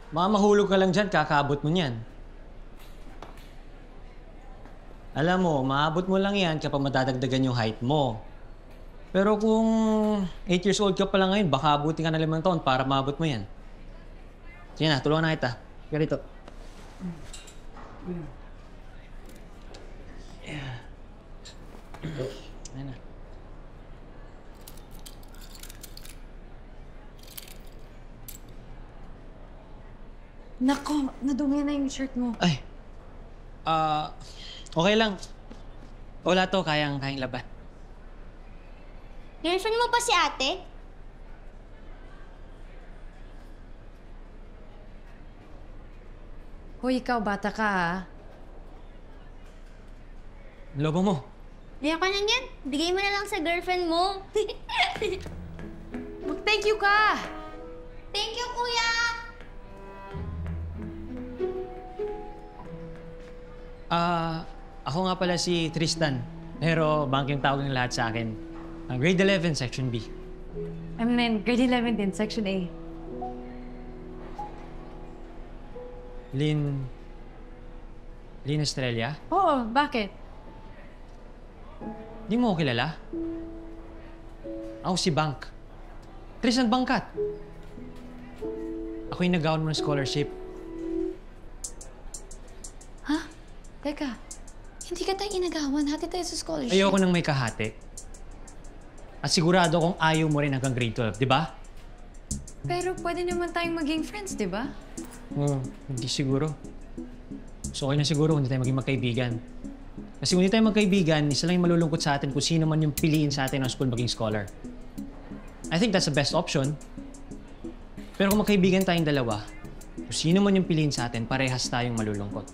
Baka mahulog ka lang dyan, kakaabot mo niyan. Alam mo, maabot mo lang yan kapag madadagdagan yung height mo. Pero kung 8 years old ka pa lang ngayon, baka abutin ka na 5 taon para maabot mo yan. Sige na, tulungan na kita. Ganito. Yeah. Ayan na. Nako, nadumi na yung shirt mo. Ay. Okay lang. Wala to, kayang laban. Girlfriend mo pa si ate? Hoy, ikaw, bata ka ha? Lobo mo. Ayoko na yan. Bigay mo na lang sa girlfriend mo. Mag-thank you ka! Thank you, kuya! Ako nga pala si Tristan. Pero bank yung tawag ng lahat sa akin. Grade 11, Section B. I'm in grade 11 din, section A. Lynn Estrella? Oo, bakit? Di mo ako kilala? Ako si Bank. Tristan Bangkat. Ako yung nag-gown mo ng scholarship. Ha? Teka, hindi ka tayo inagawan. Hati tayo sa scholarship. Ayoko nang may kahati. At sigurado kung ayaw mo rin hanggang grade 12, di ba? Pero pwede naman tayong maging friends, di ba? Hindi siguro. So okay na siguro kung hindi tayo maging magkaibigan. Kasi kung hindi tayo magkaibigan, isa lang yung malulungkot sa atin kung sino man yung piliin sa atin ng school maging scholar. I think that's the best option. Pero kung magkaibigan tayong dalawa, kung sino man yung piliin sa atin, parehas tayong malulungkot.